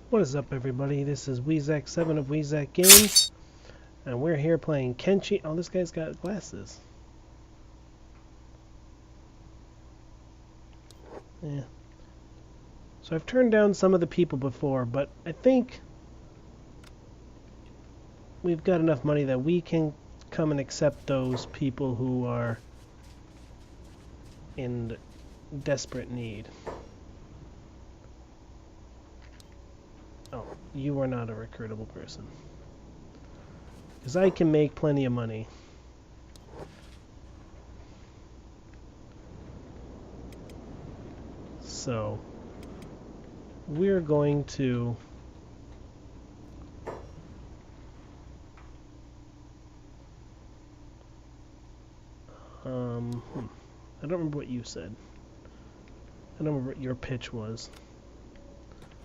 What is up, everybody? This is Weezak7 of Weezak Games, and we're here playing Kenshi. Oh, this guy's got glasses. Yeah. So I've turned down some of the people before, but I think we've got enough money that we can come and accept those people who are in desperate need. Oh, you are not a recruitable person. Because I can make plenty of money. So, we're going to I don't remember what you said. I don't remember what your pitch was.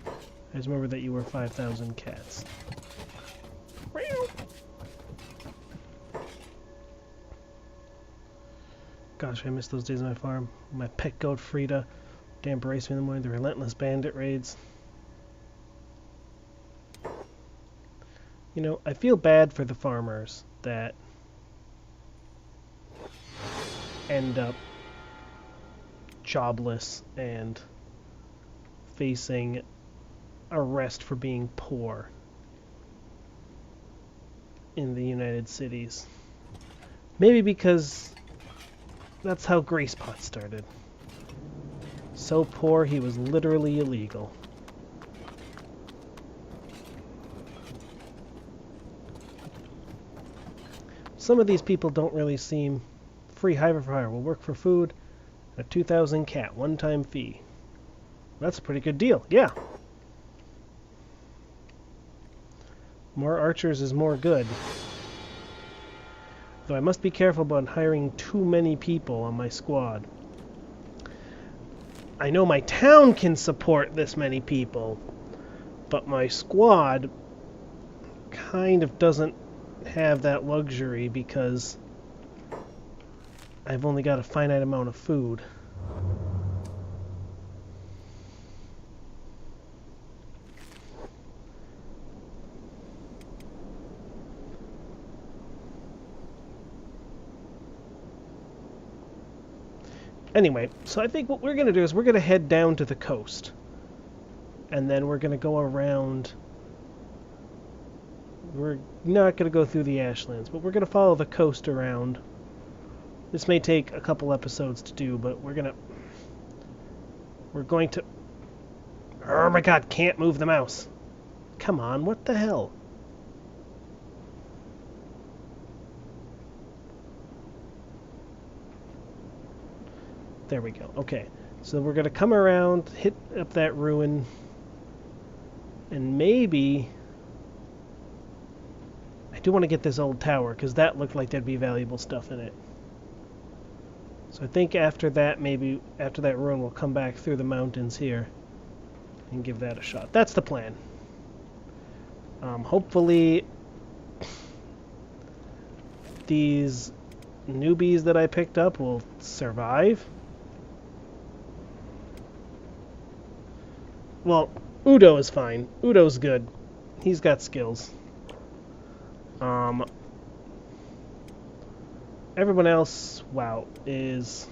I just remember that you were 5,000 cats. Gosh, I miss those days on my farm. My pet goat Frida would embrace me in the morning. The relentless bandit raids. You know, I feel bad for the farmers that end up jobless and facing arrest for being poor in the United Cities. Maybe because that's how Gracepot started. So poor he was literally illegal. Some of these people don't really seem free hire for hire. Will work for food, a 2,000 cat one-time fee. That's a pretty good deal. Yeah. More archers is more good. Though I must be careful about hiring too many people on my squad. I know my town can support this many people, but my squad kind of doesn't have that luxury because I've only got a finite amount of food. Anyway, so I think what we're going to do is we're going to head down to the coast. And then we're going to go around. We're not going to go through the Ashlands, but we're going to follow the coast around. This may take a couple episodes to do, but we're going to... Oh my god, can't move the mouse. Come on, what the hell? There we go. Okay, so we're going to come around, hit up that ruin, and maybe... I do want to get this old tower, because that looked like there'd be valuable stuff in it. So I think after that, maybe after that ruin, we'll come back through the mountains here and give that a shot. That's the plan. Hopefully these newbies that I picked up will survive. Well, Udo is fine. Udo's good. He's got skills. Everyone else, wow, is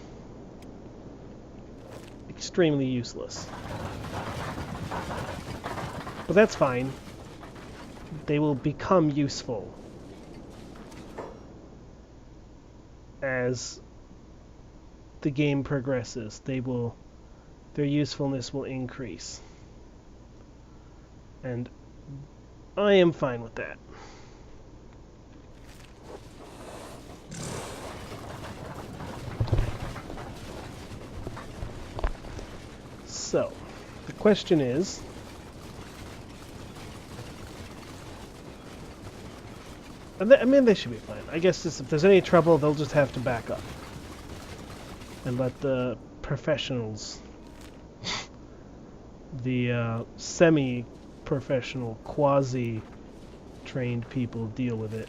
extremely useless. But that's fine. They will become useful as the game progresses. Their usefulness will increase. And I am fine with that. So, the question is, I mean, they should be fine. I guess if there's any trouble, they'll just have to back up and let the professionals, the semi-professional, quasi-trained people deal with it.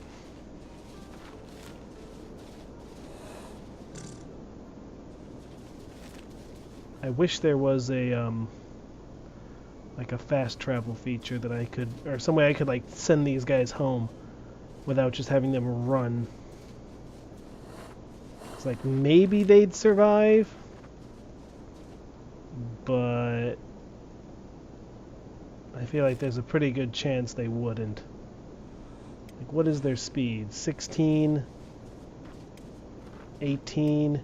I wish there was a like a fast travel feature that I could, or some way I could like send these guys home without just having them run. It's like maybe they'd survive, but I feel like there's a pretty good chance they wouldn't. Like, what is their speed? 16, 18,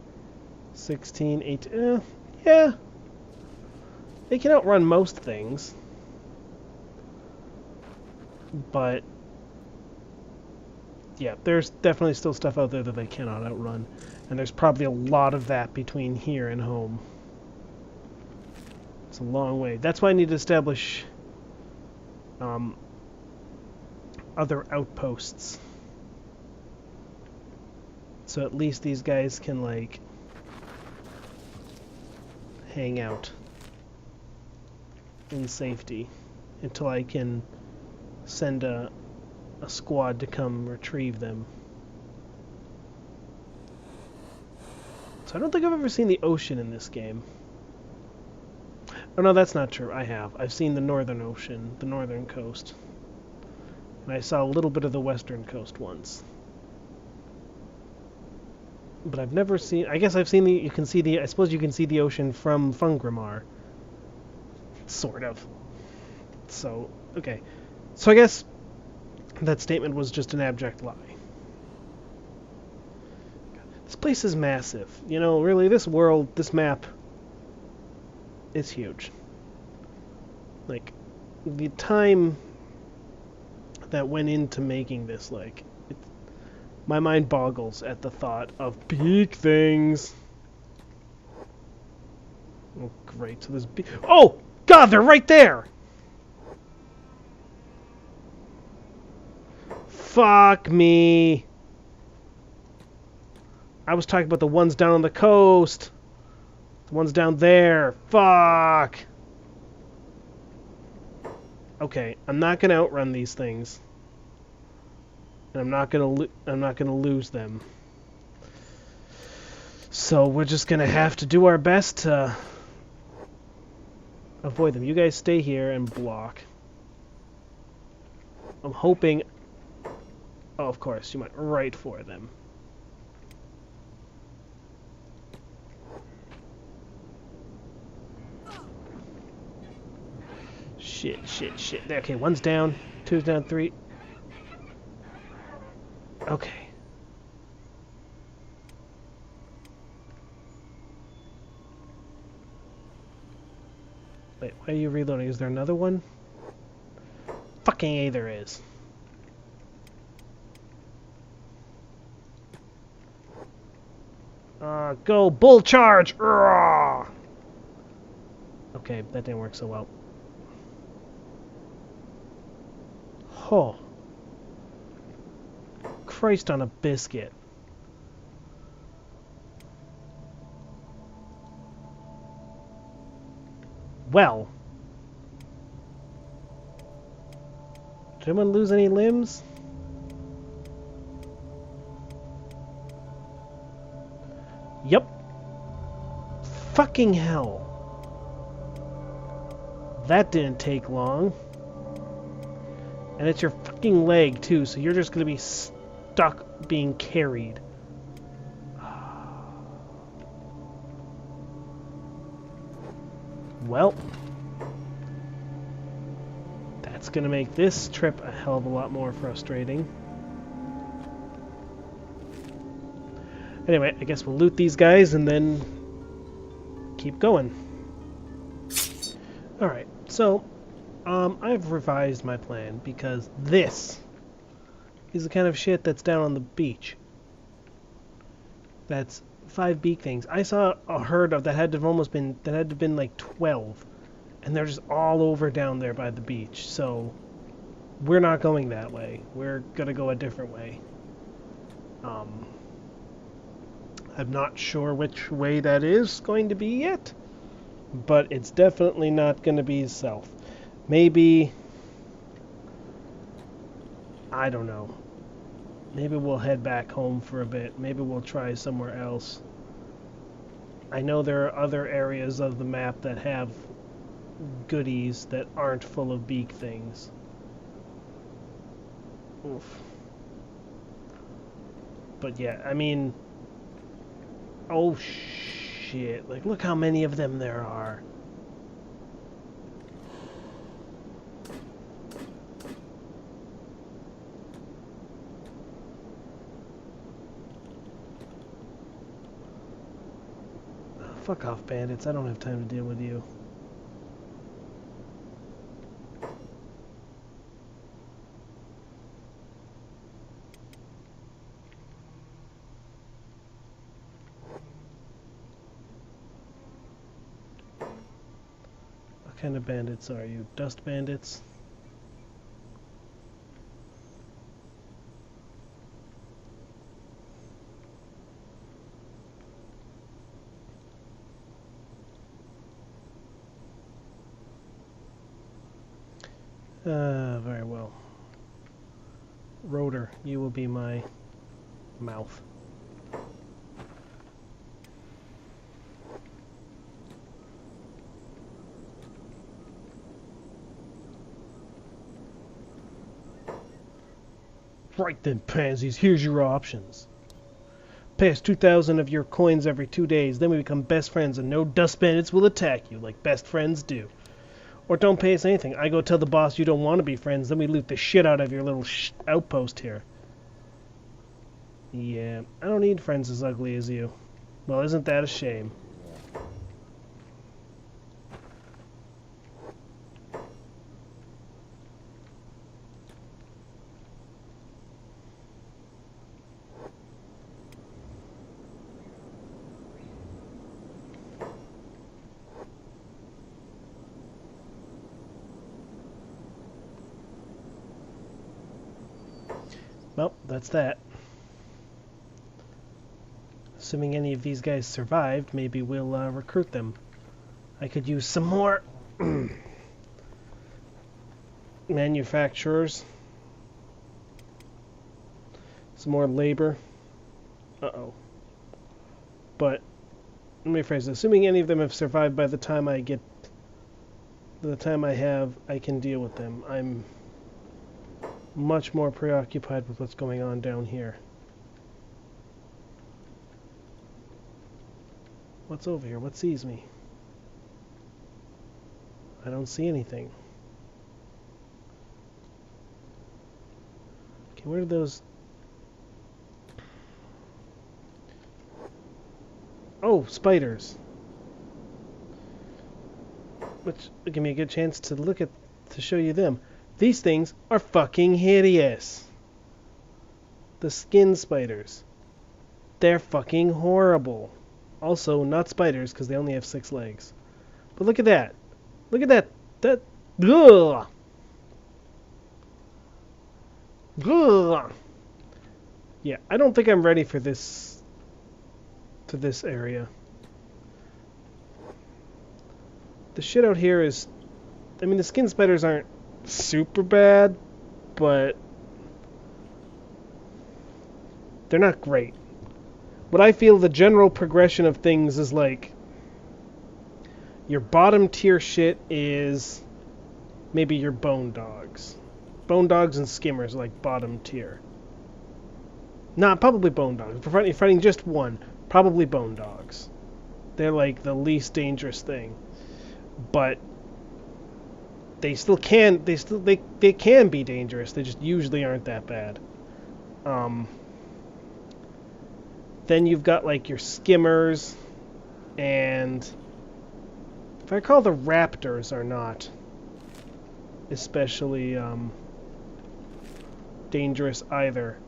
16, 18. Yeah. They can outrun most things. But yeah, there's definitely still stuff out there that they cannot outrun. And there's probably a lot of that between here and home. It's a long way. That's why I need to establish other outposts. So at least these guys can, like, hang out in safety until I can send a squad to come retrieve them. So I don't think I've ever seen the ocean in this game. Oh no, that's not true. I have. I've seen the northern ocean, the northern coast. And I saw a little bit of the western coast once. But I've never seen... I guess I've seen the... You can see the... I suppose you can see the ocean from Fungrimmar. Sort of. So, okay. So I guess that statement was just an abject lie. This place is massive. You know, really, this world, this map, is huge. Like, the time that went into making this, like, my mind boggles at the thought of Beak Things. Oh, great. So there's... Oh! God, they're right there! Fuck me. I was talking about the ones down on the coast. The ones down there. Fuck. Okay, I'm not gonna outrun these things. And I'm not gonna lose them. So we're just gonna have to do our best to avoid them. You guys stay here and block. I'm hoping... Oh, of course, you went right for them. Shit, shit, shit. Okay, one's down. Two's down, three. Okay. Wait, why are you reloading? Is there another one? Fucking A, there is. Go bull charge! Urgh! Okay, that didn't work so well. Oh. Christ on a biscuit. Well. Did anyone lose any limbs? Yep. Fucking hell. That didn't take long. And it's your fucking leg, too, so you're just gonna be stuck being carried. Well. That's gonna make this trip a hell of a lot more frustrating. Anyway, I guess we'll loot these guys and then keep going. Alright, so I've revised my plan because this is the kind of shit that's down on the beach. That's 5 beak things. I saw a herd of that had to have been like 12, and they're just all over down there by the beach. So we're not going that way. We're gonna go a different way. I'm not sure which way that is going to be yet, but it's definitely not going to be south. Maybe, I don't know. Maybe we'll head back home for a bit. Maybe we'll try somewhere else. I know there are other areas of the map that have goodies that aren't full of beak things. Oof. But yeah, I mean... Oh shit, like look how many of them there are. Fuck off, bandits. I don't have time to deal with you. What kind of bandits are you? Dust bandits? Very well. Rotor, you will be my mouth. Right then, pansies, here's your options. Pay us 2,000 of your coins every 2 days, then we become best friends and no dust bandits will attack you like best friends do. Or don't pay us anything. I go tell the boss you don't want to be friends, then we loot the shit out of your little outpost here. Yeah, I don't need friends as ugly as you. Well, isn't that a shame? Well, that's that. Assuming any of these guys survived, maybe we'll recruit them. I could use some more manufacturers. Some more labor. Uh-oh. But, let me rephrase it. Assuming any of them have survived by the time I get... I can deal with them. I'm much more preoccupied with what's going on down here. What's over here? What sees me? I don't see anything. Okay, where are those... Oh, spiders. Which give me a good chance to show you them. These things are fucking hideous. The skin spiders. They're fucking horrible. Also, not spiders, because they only have 6 legs. But look at that. Look at that. That. Ugh. Ugh. Yeah, I don't think I'm ready for this. For this area. The shit out here is... I mean, the skin spiders aren't super bad, but they're not great. What I feel the general progression of things is like your bottom tier shit is maybe your bone dogs. Bone dogs and skimmers are like bottom tier. Nah, probably bone dogs. If you're fighting just one, probably bone dogs. They're like the least dangerous thing. But they still can they can be dangerous. They just usually aren't that bad. Then you've got like your skimmers, and if I recall, the raptors are not especially dangerous either.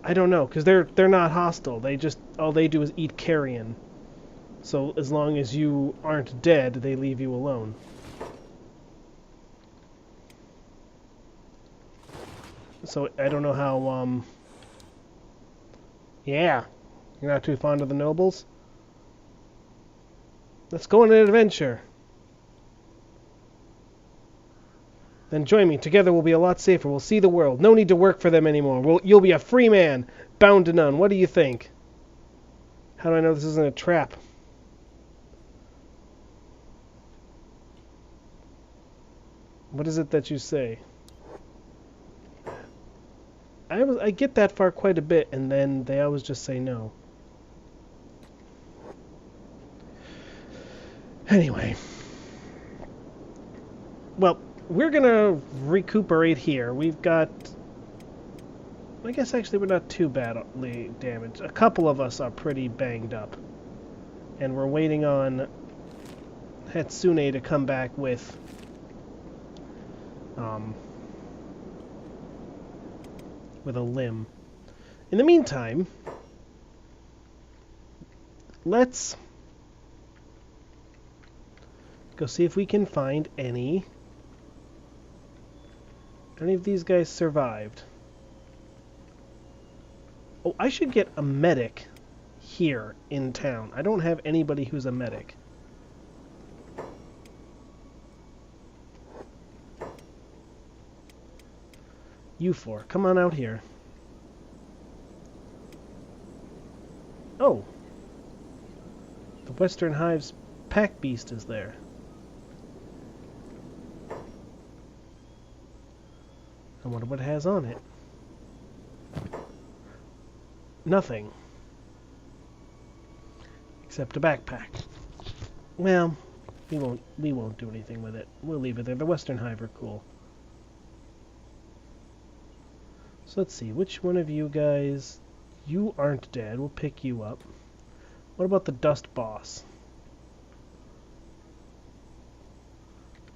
I don't know, because they're not hostile. They just all they do is eat carrion. So as long as you aren't dead, they leave you alone. So I don't know how yeah. You're not too fond of the nobles? Let's go on an adventure. Then join me. Together we'll be a lot safer. We'll see the world. No need to work for them anymore. You'll be a free man, bound to none. What do you think? How do I know this isn't a trap? What is it that you say? I get that far quite a bit, and then they always just say no. Anyway. Well, we're gonna recuperate here. We've got... I guess actually we're not too badly damaged. A couple of us are pretty banged up. And we're waiting on Hatsune to come back with... with a limb. In the meantime, let's go see if we can find any of these guys survived. Oh, I should get a medic here in town. I don't have anybody who's a medic. You four, come on out here. Oh! The Western Hive's pack beast is there. I wonder what it has on it. Nothing. Except a backpack. Well, we won't do anything with it. We'll leave it there. The Western Hive are cool. So let's see, which one of you guys... You aren't dead. We'll pick you up. What about the Dust Boss?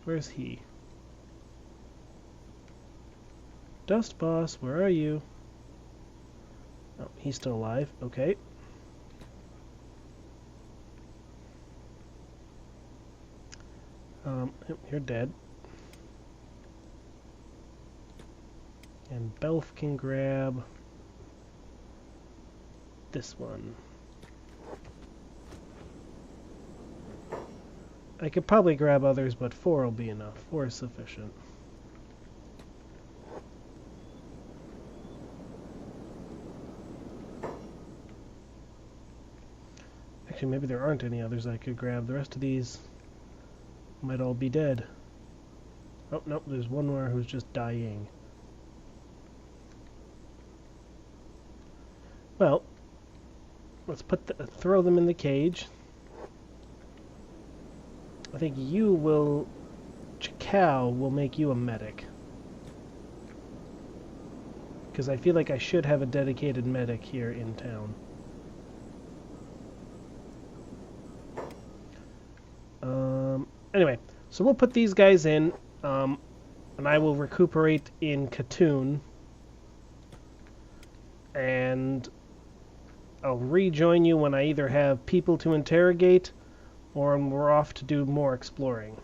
Where's he? Dust Boss, where are you? Oh, he's still alive. Okay. You're dead. And Belf can grab this one. I could probably grab others, but 4 will be enough. 4 is sufficient. Actually, maybe there aren't any others I could grab. The rest of these might all be dead. Oh, nope, there's one more who's just dying. Well, let's throw them in the cage. I think you will... Chikao will make you a medic. Because I feel like I should have a dedicated medic here in town. Anyway, so we'll put these guys in, and I will recuperate in Katoon. And I'll rejoin you when I either have people to interrogate or we're off to do more exploring.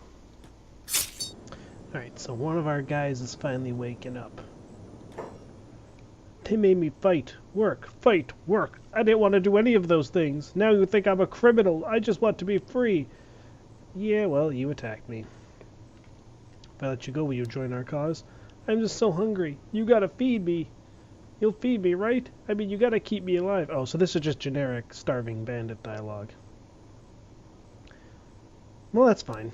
Alright, so one of our guys is finally waking up. They made me fight, work, work. I didn't want to do any of those things. Now you think I'm a criminal. I just want to be free. Yeah, well, you attacked me. If I let you go, will you join our cause? I'm just so hungry. You gotta feed me. You'll feed me, right? I mean, you gotta keep me alive. Oh, so this is just generic starving bandit dialogue. Well, that's fine.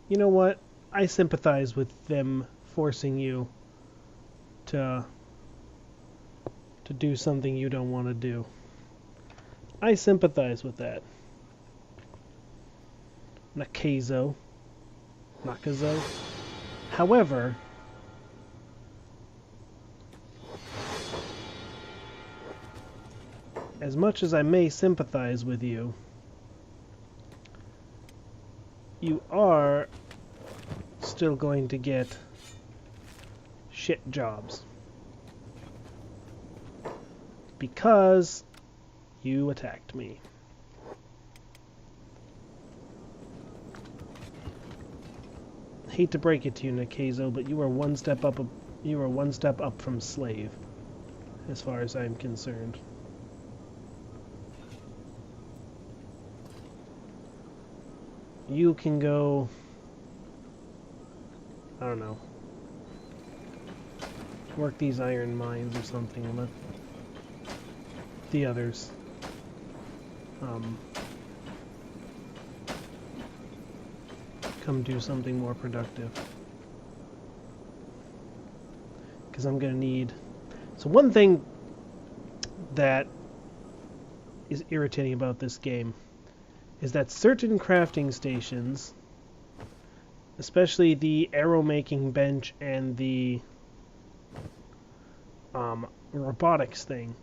You know what? I sympathize with them forcing you to do something you don't want to do. I sympathize with that. Nakazo. However, as much as I may sympathize with you, you are still going to get shit jobs. Because you attacked me. Hate to break it to you, Nakazo, but you are one step up. You are one step up from slave, as far as I'm concerned. You can go. I don't know. Work these iron mines or something, and let the others come come do something more productive. Because I'm going to need... So one thing that is irritating about this game is that certain crafting stations, especially the arrow making bench and the robotics thing,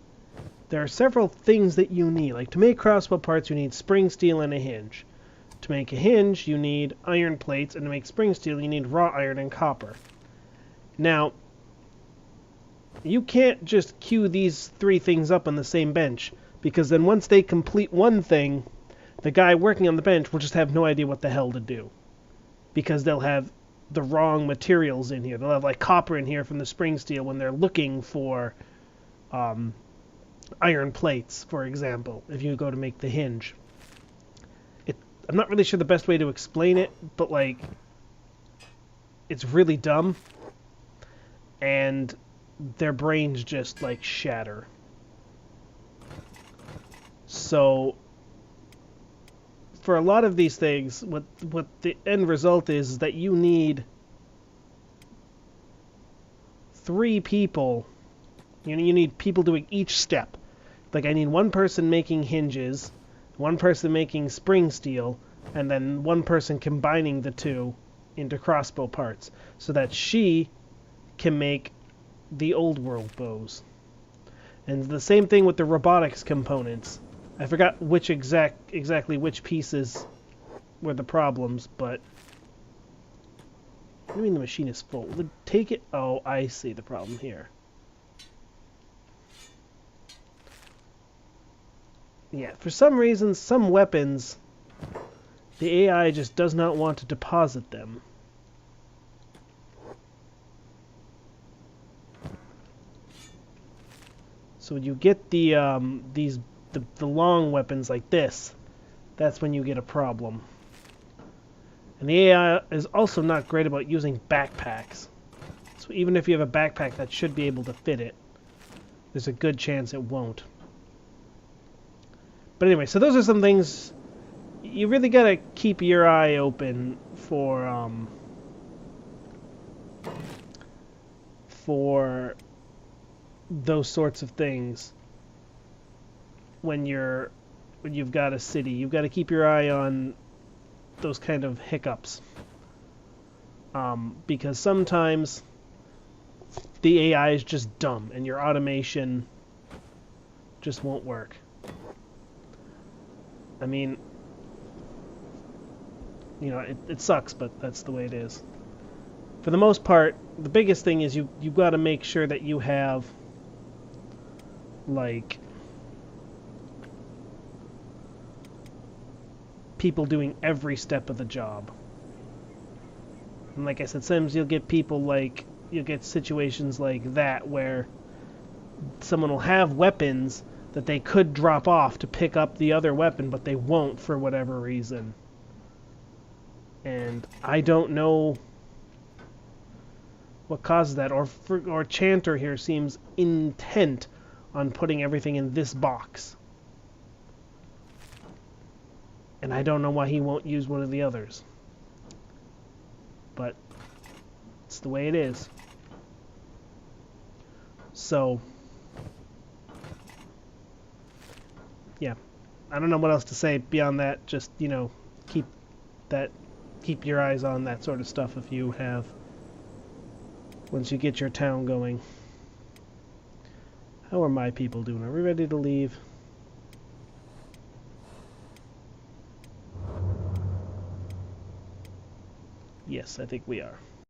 there are several things that you need. Like to make crossbow parts, you need spring steel and a hinge. To make a hinge, you need iron plates, and to make spring steel, you need raw iron and copper. Now, you can't just queue these 3 things up on the same bench, because then once they complete one thing, the guy working on the bench will just have no idea what the hell to do. Because they'll have the wrong materials in here. They'll have like copper in here from the spring steel when they're looking for iron plates, for example, if you go to make the hinge. I'm not really sure the best way to explain it, but like, it's really dumb, and their brains just like shatter. So for a lot of these things, what the end result is that you need 3 people. You need people doing each step. Like I need one person making hinges, one person making spring steel, and then one person combining the 2 into crossbow parts, so that she can make the old world bows. And the same thing with the robotics components. I forgot which exactly which pieces were the problems, but what do you mean the machine is full? Take it. Oh, I see the problem here. Yeah, for some reason, some weapons, the AI just does not want to deposit them. So when you get the long weapons like this, that's when you get a problem. And the AI is also not great about using backpacks. So even if you have a backpack that should be able to fit it, there's a good chance it won't. But anyway, so those are some things you really gotta keep your eye open for those sorts of things when you've got a city. You've got to keep your eye on those kind of hiccups, because sometimes the AI is just dumb and your automation just won't work. I mean, you know, it sucks, but that's the way it is. For the most part, the biggest thing is you've got to make sure that you have, like, people doing every step of the job. And like I said, sometimes you'll get situations like that where someone will have weapons that they could drop off to pick up the other weapon, but they won't for whatever reason. And I don't know what causes that, or Chanter here seems intent on putting everything in this box. And I don't know why he won't use one of the others. But it's the way it is. So yeah, I don't know what else to say beyond that. Just, you know, keep your eyes on that sort of stuff if you have, once you get your town going. How are my people doing? Are we ready to leave? Yes, I think we are.